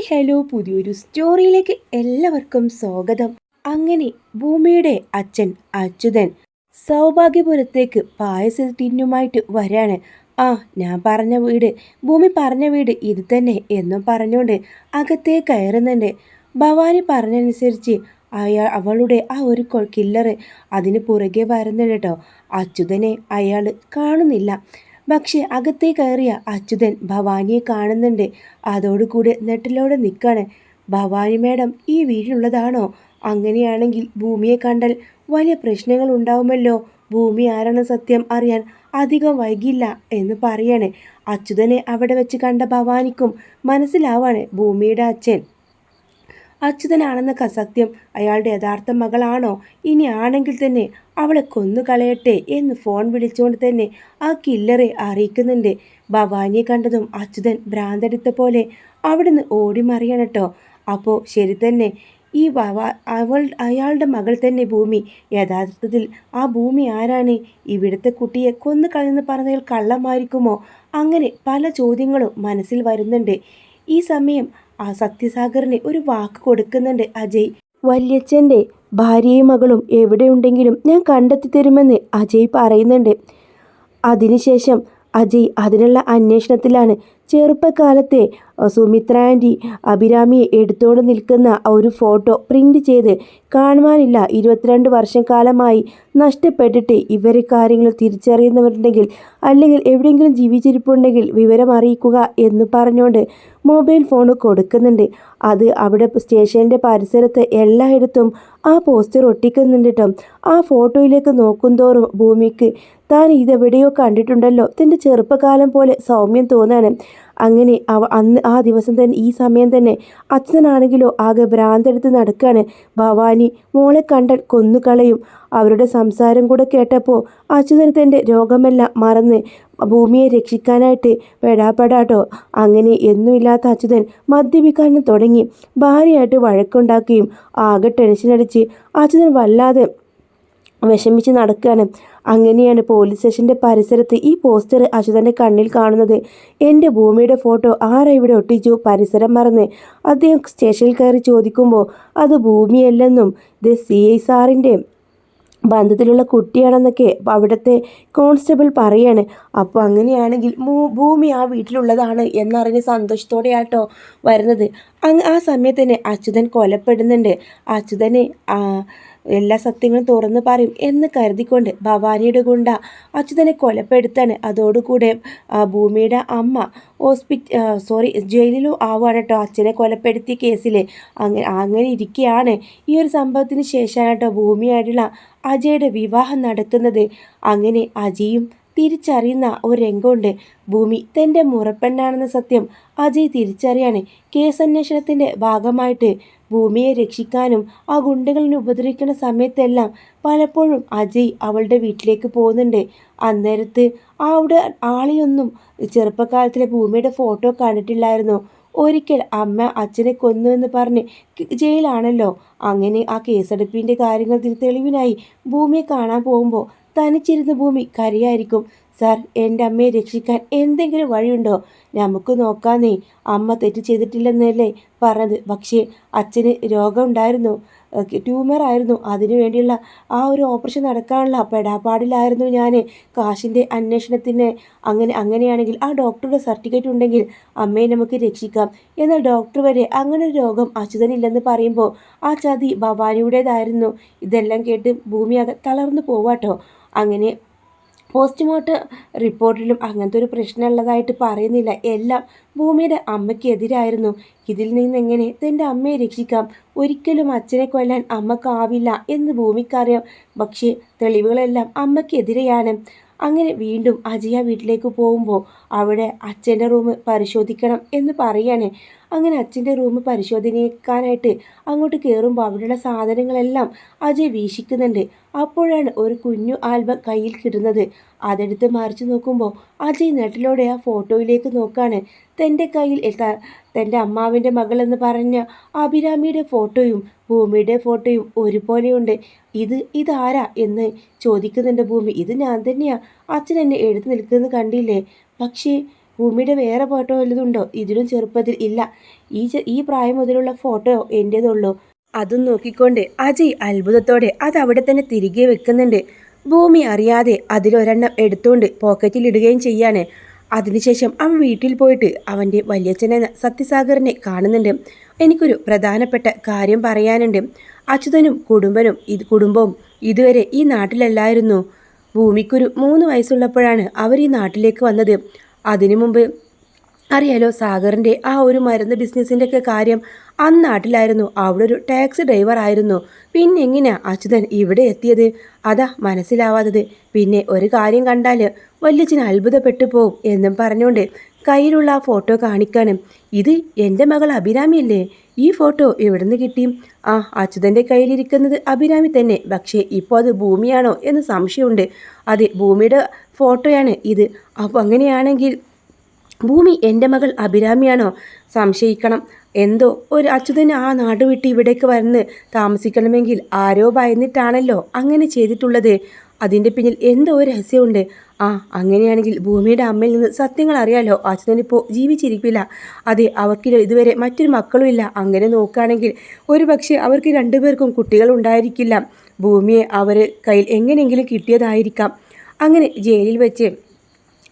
Hello, പുതിയൊരു സ്റ്റോറിയിലേക്ക് എല്ലാവർക്കും സ്വാഗതം. അങ്ങനെ ഭൂമിയുടെ അച്ഛൻ അച്യുതൻ സൗഭാഗ്യപുരത്തേക്ക് പായസ ടിന്നുമായിട്ട് വരാണ്. ആ, ഞാൻ പറഞ്ഞ വീട്, ഭൂമി പറഞ്ഞ വീട് ഇത് തന്നെ എന്നും പറഞ്ഞുകൊണ്ട് അകത്തേ കയറുന്നുണ്ട്. ഭവാനി പറഞ്ഞനുസരിച്ച് അവളുടെ ആ ഒരു കില്ലറ് അതിന് പുറകെ വരുന്നുണ്ട് കേട്ടോ. അച്യുതനെ അയാൾ കാണുന്നില്ല. പക്ഷെ അകത്തേ കയറിയ അച്യുതൻ ഭവാനിയെ കാണുന്നുണ്ട്. അതോടുകൂടി നെട്ടിലോടെ നിൽക്കാണ്. ഭവാനി മേഡം ഈ വീട്ടിലുള്ളതാണോ? അങ്ങനെയാണെങ്കിൽ ഭൂമിയെ കണ്ടാൽ വലിയ പ്രശ്നങ്ങൾ ഉണ്ടാവുമല്ലോ. ഭൂമി ആരാണ് സത്യം അറിയാൻ അധികം വൈകില്ല എന്ന് പറയാണ്. അച്യുതനെ അവിടെ വെച്ച് കണ്ട ഭവാനിക്കും മനസ്സിലാവാണ് ഭൂമിയുടെ അച്ഛൻ അച്യുതനാണെന്ന സത്യം അയാളുടെ യഥാർത്ഥ മകളാണോ? ഇനി ആണെങ്കിൽ തന്നെ അവളെ കൊന്നുകളയട്ടെ എന്ന് ഫോൺ വിളിച്ചുകൊണ്ട് തന്നെ ആ കില്ലറെ അറിയിക്കുന്നുണ്ട്. ഭവാനിയെ കണ്ടതും അച്യുതൻ ഭ്രാന്തടിത്ത പോലെ അവിടുന്ന് ഓടിമറിയാണ് കേട്ടോ. അപ്പോൾ ശരി തന്നെ, ഈ അയാളുടെ മകൾ തന്നെ ഭൂമി. യഥാർത്ഥത്തിൽ ആ ഭൂമി ആരാണ്? ഇവിടുത്തെ കുട്ടിയെ കൊന്നു കളഞ്ഞെന്ന് പറഞ്ഞാൽ കള്ളമായിരിക്കുമോ? അങ്ങനെ പല ചോദ്യങ്ങളും മനസ്സിൽ വരുന്നുണ്ട്. ഈ സമയം ആ സത്യസാഗറിന് ഒരു വാക്ക് കൊടുക്കുന്നുണ്ട് അജയ്. വല്യച്ഛൻ്റെ ഭാര്യയും മകളും എവിടെയുണ്ടെങ്കിലും ഞാൻ കണ്ടെത്തി തരുമെന്ന് അജയ് പറയുന്നുണ്ട്. അതിനുശേഷം അജയ് അതിനുള്ള അന്വേഷണത്തിലാണ്. ചെറുപ്പകാലത്തെ സുമിത്ര ആൻറ്റി അഭിരാമിയെ എടുത്തോണ്ട് നിൽക്കുന്ന ഒരു ഫോട്ടോ പ്രിൻ്റ് ചെയ്ത് കാണുവാനില്ല. 22 വർഷം കാലമായി നഷ്ടപ്പെട്ടിട്ട് ഇവരെ കാര്യങ്ങൾ തിരിച്ചറിയുന്നവരുണ്ടെങ്കിൽ അല്ലെങ്കിൽ എവിടെയെങ്കിലും ജീവിച്ചിരിപ്പുണ്ടെങ്കിൽ വിവരം അറിയിക്കുക എന്ന് പറഞ്ഞുകൊണ്ട് മൊബൈൽ ഫോൺ കൊടുക്കുന്നുണ്ട്. അത് അവിടെ സ്റ്റേഷൻ്റെ പരിസരത്ത് എല്ലായിടത്തും ആ പോസ്റ്റർ ഒട്ടിക്കുന്നുണ്ട് കേട്ടോ. ആ ഫോട്ടോയിലേക്ക് നോക്കുന്തോറും ഭൂമിക്ക് താൻ ഇതെവിടെയോ കണ്ടിട്ടുണ്ടല്ലോ. തൻ്റെ ചെറുപ്പകാലം പോലെ സൗമ്യം തോന്നാണ്. അങ്ങനെ അന്ന് ആ ദിവസം തന്നെ ഈ സമയം തന്നെ അച്ഛനാണെങ്കിലോ ആകെ ഭ്രാന്തെടുത്ത് നടക്കുകയാണ്. ഭവാനി മോളെ കണ്ടാൽ കൊന്നുകളയും. അവരുടെ സംസാരം കൂടെ കേട്ടപ്പോൾ അച്യുതൻ തൻ്റെ രോഗമെല്ലാം മറന്ന് ഭൂമിയെ രക്ഷിക്കാനായിട്ട് പെടാപ്പെടാട്ടോ. അങ്ങനെ എന്നുമില്ലാത്ത അച്യുതൻ മദ്യപിക്കാനും തുടങ്ങി. ഭാര്യയായിട്ട് വഴക്കുണ്ടാക്കുകയും ആകെ ടെൻഷനടിച്ച് അച്യുതൻ വല്ലാതെ വിഷമിച്ച് നടക്കുകയാണ്. അങ്ങനെയാണ് പോലീസ് സ്റ്റേഷൻ്റെ പരിസരത്ത് ഈ പോസ്റ്റർ അച്യുതൻ്റെ കണ്ണിൽ കാണുന്നത്. എൻ്റെ ഭൂമിയുടെ ഫോട്ടോ ആരാ ഇവിടെ ഒട്ടിച്ചു? പരിസരം മറന്ന് അദ്ദേഹം സ്റ്റേഷനിൽ കയറി ചോദിക്കുമ്പോൾ അത് ഭൂമിയല്ലെന്നും ഇത് CI സാറിൻ്റെ ബന്ധത്തിലുള്ള കുട്ടിയാണെന്നൊക്കെ അവിടുത്തെ കോൺസ്റ്റബിൾ പറയാണ്. അപ്പോൾ അങ്ങനെയാണെങ്കിൽ ഭൂമി ആ വീട്ടിലുള്ളതാണ് എന്നറിഞ്ഞ് സന്തോഷത്തോടെയാട്ടോ വരുന്നത്. ആ സമയത്ത് തന്നെ അച്യുതൻ കൊലപ്പെടുന്നുണ്ട്. അച്യുതനെ എല്ലാ സത്യങ്ങളും തുറന്നു പറയും എന്ന് കരുതിക്കൊണ്ട് ഭവാനിയുടെ ഗുണ്ട അച്യുതനെ കൊലപ്പെടുത്താണ്. അതോടുകൂടെ ഭൂമിയുടെ അമ്മ ജയിലിലും ആവുകയാണ് കേട്ടോ അച്ഛനെ കൊലപ്പെടുത്തിയ കേസിൽ. അങ്ങനെ ഇരിക്കുകയാണ്. ഈ ഒരു സംഭവത്തിന് ശേഷമാണ് കേട്ടോ ഭൂമിയായിട്ടുള്ള അജയുടെ വിവാഹം നടക്കുന്നത്. അങ്ങനെ അജയും തിരിച്ചറിയുന്ന ഒരു രംഗമുണ്ട്. ഭൂമി തൻ്റെ മുറപ്പെണ്ണാണെന്ന സത്യം അജയ് തിരിച്ചറിയാണ്. കേസന്വേഷണത്തിൻ്റെ ഭാഗമായിട്ട് ഭൂമിയെ രക്ഷിക്കാനും ആ ഗുണ്ടകളിനെ ഉപദ്രവിക്കുന്ന സമയത്തെല്ലാം പലപ്പോഴും അജയ് അവളുടെ വീട്ടിലേക്ക് പോകുന്നുണ്ട്. അന്നേരത്ത് അവിടെ ആളിലൊന്നും ചെറുപ്പകാലത്തിലെ ഭൂമിയുടെ ഫോട്ടോ കണ്ടിട്ടില്ലായിരുന്നു. ഒരിക്കൽ അമ്മ അച്ഛനെ കൊന്നു എന്ന് പറഞ്ഞ് ജയിലാണല്ലോ. അങ്ങനെ ആ കേസെടുപ്പിൻ്റെ കാര്യങ്ങൾ തെളിവിനായി ഭൂമിയെ കാണാൻ പോകുമ്പോൾ തനിച്ചിരുന്ന് ഭൂമി കരയായിരിക്കും. സാർ, എൻ്റെ അമ്മയെ രക്ഷിക്കാൻ എന്തെങ്കിലും വഴിയുണ്ടോ? നമുക്ക് നോക്കാന്നേ, അമ്മ തെറ്റ് ചെയ്തിട്ടില്ലെന്നല്ലേ പറഞ്ഞത്. പക്ഷേ അച്ഛന് രോഗമുണ്ടായിരുന്നു, ട്യൂമറായിരുന്നു. അതിനു വേണ്ടിയുള്ള ഒരു ഓപ്പറേഷൻ നടക്കാനുള്ള പെടാപ്പാടിലായിരുന്നു ഞാൻ. കാശിൻ്റെ അന്വേഷണത്തിന് അങ്ങനെയാണെങ്കിൽ ആ ഡോക്ടറുടെ സർട്ടിഫിക്കറ്റ് ഉണ്ടെങ്കിൽ അമ്മയെ നമുക്ക് രക്ഷിക്കാം. എന്നാൽ ഡോക്ടർ വരെ അങ്ങനെ ഒരു രോഗം അച്യുതനില്ലെന്ന് പറയുമ്പോൾ ആ ചതി ഭവാനിയുടേതായിരുന്നു. ഇതെല്ലാം കേട്ട് ഭൂമിയാകെ തളർന്നു പോവാട്ടോ. അങ്ങനെ പോസ്റ്റ്മോർട്ടം റിപ്പോർട്ടിലും അങ്ങനത്തെ ഒരു പ്രശ്നമുള്ളതായിട്ട് പറയുന്നില്ല. എല്ലാം ഭൂമിയുടെ അമ്മയ്ക്കെതിരായിരുന്നു. ഇതിൽ നിന്നെങ്ങനെ തൻ്റെ അമ്മയെ രക്ഷിക്കാം? ഒരിക്കലും അച്ഛനെ കൊല്ലാൻ അമ്മക്കാവില്ല എന്ന് ഭൂമിക്കറിയാം. പക്ഷേ തെളിവുകളെല്ലാം അമ്മയ്ക്കെതിരെയാണ്. അങ്ങനെ വീണ്ടും അജയ വീട്ടിലേക്ക് പോകുമ്പോൾ അവിടെ അച്ഛൻ്റെ റൂം പരിശോധിക്കണം എന്ന് പറയാണ്. അങ്ങനെ അച്ഛൻ്റെ റൂം പരിശോധിക്കാനായിട്ട് അങ്ങോട്ട് കയറുമ്പോൾ അവിടെയുള്ള സാധനങ്ങളെല്ലാം അജയ് വീക്ഷിക്കുന്നുണ്ട്. അപ്പോഴാണ് ഒരു കുഞ്ഞു ആൽബം കയ്യിൽ കിട്ടുന്നത്. അതെടുത്ത് മറിച്ച് നോക്കുമ്പോൾ അജയ് നെട്ടിലൂടെ ആ ഫോട്ടോയിലേക്ക് നോക്കാണ്. തൻ്റെ കയ്യിൽ തൻ്റെ അമ്മാവിൻ്റെ മകളെന്ന് പറഞ്ഞ അഭിരാമിയുടെ ഫോട്ടോയും ഭൂമിയുടെ ഫോട്ടോയും ഒരുപോലെയുണ്ട്. ഇതാരാ എന്ന് ചോദിക്കുന്നുണ്ട് ഭൂമി. ഇത് ഞാൻ തന്നെയാ, അച്ഛൻ എന്നെ എടുത്ത് നിൽക്കുന്നത് കണ്ടില്ലേ? പക്ഷേ ഭൂമിയുടെ വേറെ ഫോട്ടോ വല്ലതുണ്ടോ? ഇതിലും ചെറുപ്പത്തിൽ ഇല്ല. ഈ പ്രായം മുതലുള്ള ഫോട്ടോ എൻ്റേതുള്ളൂ. അതും നോക്കിക്കൊണ്ട് അജയ് അത്ഭുതത്തോടെ അത് അവിടെ തന്നെ തിരികെ വെക്കുന്നുണ്ട്. ഭൂമി അറിയാതെ അതിലൊരെണ്ണം എടുത്തുകൊണ്ട് പോക്കറ്റിലിടുകയും ചെയ്യാണ്. അതിനുശേഷം അവൻ വീട്ടിൽ പോയിട്ട് അവൻ്റെ വലിയച്ഛനെന്ന സത്യസാഗറിനെ കാണുന്നുണ്ട്. എനിക്കൊരു പ്രധാനപ്പെട്ട കാര്യം പറയാനുണ്ട്. അച്യുതനും കുടുംബവും ഇതുവരെ ഈ നാട്ടിലല്ലായിരുന്നു. ഭൂമിക്കൊരു 3 വയസ്സുള്ളപ്പോഴാണ് അവർ ഈ നാട്ടിലേക്ക് വന്നത്. അതിനു മുമ്പ് അറിയാലോ, സാഗറിൻ്റെ ആ ഒരു മരുന്ന് ബിസിനസ്സിൻ്റെ ഒക്കെ കാര്യം നാട്ടിലായിരുന്നു. അവിടെ ഒരു ടാക്സി ഡ്രൈവർ ആയിരുന്നു. പിന്നെ എങ്ങനെയാ അച്യുതൻ ഇവിടെ എത്തിയത്? അതാ മനസ്സിലാവാത്തത്. പിന്നെ ഒരു കാര്യം കണ്ടാൽ വല്യച്ഛന് അത്ഭുതപ്പെട്ടു പോവും എന്നും പറഞ്ഞുകൊണ്ട് കയ്യിലുള്ള ആ ഫോട്ടോ കാണിക്കാനും. ഇത് എൻ്റെ മകൾ അഭിരാമിയല്ലേ? ഈ ഫോട്ടോ എവിടുന്ന് കിട്ടി? അച്യുതൻ്റെ കയ്യിലിരിക്കുന്നത് അഭിരാമി തന്നെ. പക്ഷേ ഇപ്പോൾ അത് ഭൂമിയാണോ എന്ന് സംശയമുണ്ട്. അതെ, ഭൂമിയുടെ ഫോട്ടോയാണ് ഇത്. അപ്പോൾ അങ്ങനെയാണെങ്കിൽ ഭൂമി എൻ്റെ മകൾ അഭിരാമിയാണോ? സംശയിക്കണം. എന്തോ ഒരു അച്യുതന് ആ നാട് വിട്ട് ഇവിടേക്ക് വന്ന് താമസിക്കണമെങ്കിൽ ആരോ ഭയന്നിട്ടാണല്ലോ അങ്ങനെ ചെയ്തിട്ടുള്ളത്. അതിൻ്റെ പിന്നിൽ എന്തോ ഒരു രഹസ്യമുണ്ട്. അങ്ങനെയാണെങ്കിൽ ഭൂമിയുടെ അമ്മയിൽ നിന്ന് സത്യങ്ങൾ അറിയാലോ. അച്യുതനിപ്പോൾ ജീവിച്ചിരിക്കില്ല. അതെ, അവർക്ക് ഇതുവരെ മറ്റൊരു മക്കളും ഇല്ല. അങ്ങനെ നോക്കുകയാണെങ്കിൽ ഒരുപക്ഷെ അവർക്ക് 2 പേർക്കും കുട്ടികൾ ഉണ്ടായിരിക്കില്ല. ഭൂമിയെ അവർ കയ്യിൽ എങ്ങനെയെങ്കിലും കിട്ടിയതായിരിക്കാം. അങ്ങനെ ജയിലിൽ വെച്ച്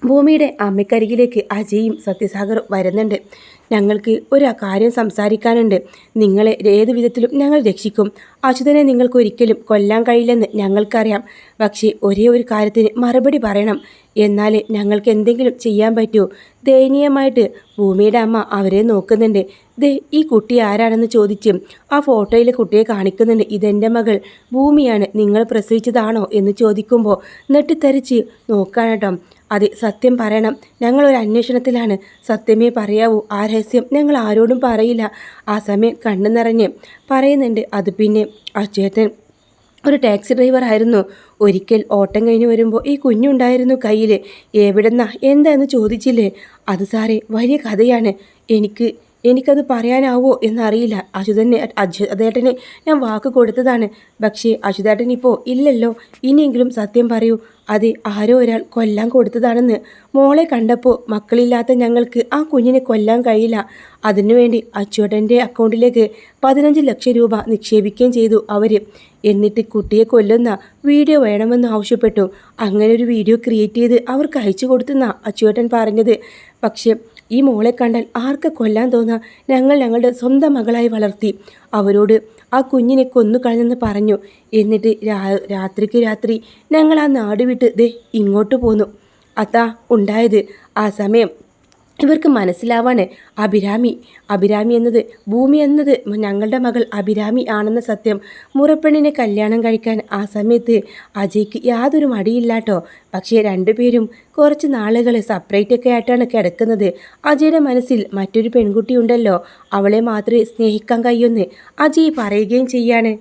ഭൂമിയുടെ അമ്മയ്ക്കരികിലേക്ക് അജയും സത്യസാഗറും വരുന്നുണ്ട്. ഞങ്ങൾക്ക് ഒരു കാര്യം സംസാരിക്കാനുണ്ട്. നിങ്ങളെ ഏത് വിധത്തിലും ഞങ്ങൾ രക്ഷിക്കും. അച്യുതനെ നിങ്ങൾക്ക് ഒരിക്കലും കൊല്ലാൻ കഴിയില്ലെന്ന് ഞങ്ങൾക്കറിയാം. പക്ഷേ ഒരേ ഒരു കാര്യത്തിന് മറുപടി പറയണം. എന്നാൽ ഞങ്ങൾക്ക് എന്തെങ്കിലും ചെയ്യാൻ പറ്റുമോ? ദയനീയമായിട്ട് ഭൂമിയുടെ അമ്മ അവരെ നോക്കുന്നുണ്ട്. ഈ കുട്ടി ആരാണെന്ന് ചോദിച്ച് ആ ഫോട്ടോയിലെ കുട്ടിയെ കാണിക്കുന്നുണ്ട്. ഇതെൻ്റെ മകൾ ഭൂമിയാണ്. നിങ്ങൾ പ്രസവിച്ചതാണോ എന്ന് ചോദിക്കുമ്പോൾ നെട്ടിത്തരിച്ച് നോക്കാനട്ടോ. അതെ, സത്യം പറയണം. ഞങ്ങളൊരു അന്വേഷണത്തിലാണ്. സത്യമേ പറയാവൂ. ആ രഹസ്യം ഞങ്ങൾ ആരോടും പറയില്ല. ആ സമയം കണ്ണു നിറഞ്ഞ് പറയുന്നുണ്ട്. അത് പിന്നെ അച്യുതൻ ഒരു ടാക്സി ഡ്രൈവർ ആയിരുന്നു. ഒരിക്കൽ ഓട്ടം കഴിഞ്ഞ് വരുമ്പോൾ ഈ കുഞ്ഞുണ്ടായിരുന്നു കയ്യിൽ. എവിടെന്നാ എന്താന്ന് ചോദിച്ചില്ലേ? അത് സാറേ വലിയ കഥയാണ്. എനിക്കത് പറയാനാവോ എന്നറിയില്ല. അച്യുതേട്ടന് ഞാൻ വാക്ക് കൊടുത്തതാണ്. പക്ഷേ അച്യുതേട്ടൻ ഇപ്പോൾ ഇല്ലല്ലോ. ഇനിയെങ്കിലും സത്യം പറയൂ. അത് ആരോ ഒരാൾ കൊല്ലാൻ കൊടുത്തതാണെന്ന്. മോളെ കണ്ടപ്പോൾ മക്കളില്ലാത്ത ഞങ്ങൾക്ക് ആ കുഞ്ഞിനെ കൊല്ലാൻ കഴിയില്ല. അതിനുവേണ്ടി അച്യുതൻ്റെ അക്കൗണ്ടിലേക്ക് 15 ലക്ഷം രൂപ നിക്ഷേപിക്കുകയും ചെയ്തു അവർ. എന്നിട്ട് കുട്ടിയെ കൊല്ലുന്ന വീഡിയോ വേണമെന്ന് ആവശ്യപ്പെട്ടു. അങ്ങനെ ഒരു വീഡിയോ ക്രിയേറ്റ് ചെയ്ത് അവർക്ക് അയച്ചു കൊടുത്തെന്നാണ് അച്യുതൻ പറഞ്ഞത്. പക്ഷേ ഈ മോളെ കണ്ടാൽ ആർക്ക് കൊല്ലാൻ തോന്നാ? ഞങ്ങളുടെ സ്വന്തം മകളായി വളർത്തി. അവരോട് ആ കുഞ്ഞിനെ കൊന്നു കളഞ്ഞെന്ന് പറഞ്ഞു. എന്നിട്ട് രാത്രിക്ക് രാത്രി ഞങ്ങൾ ആ നാട് വിട്ട് ഇങ്ങോട്ട് പോന്നു. അതാ ഉണ്ടായത്. ആ സമയം ഇവർക്ക് മനസ്സിലാവാണ് അഭിരാമി എന്നത് ഭൂമി എന്നത് ഞങ്ങളുടെ മകൾ അഭിരാമി ആണെന്ന സത്യം. മുറപ്പെണ്ണിനെ കല്യാണം കഴിക്കാൻ ആ സമയത്ത് അജയ്ക്ക് യാതൊരു മടിയില്ലാട്ടോ. പക്ഷേ 2 പേരും കുറച്ച് നാളുകൾ സെപ്പറേറ്റൊക്കെ ആയിട്ടാണ് കിടക്കുന്നത്. അജയുടെ മനസ്സിൽ മറ്റൊരു പെൺകുട്ടി ഉണ്ടല്ലോ, അവളെ മാത്രമേ സ്നേഹിക്കാൻ കഴിയുമെന്ന് അജയ് പറയുകയും ചെയ്യാണ്.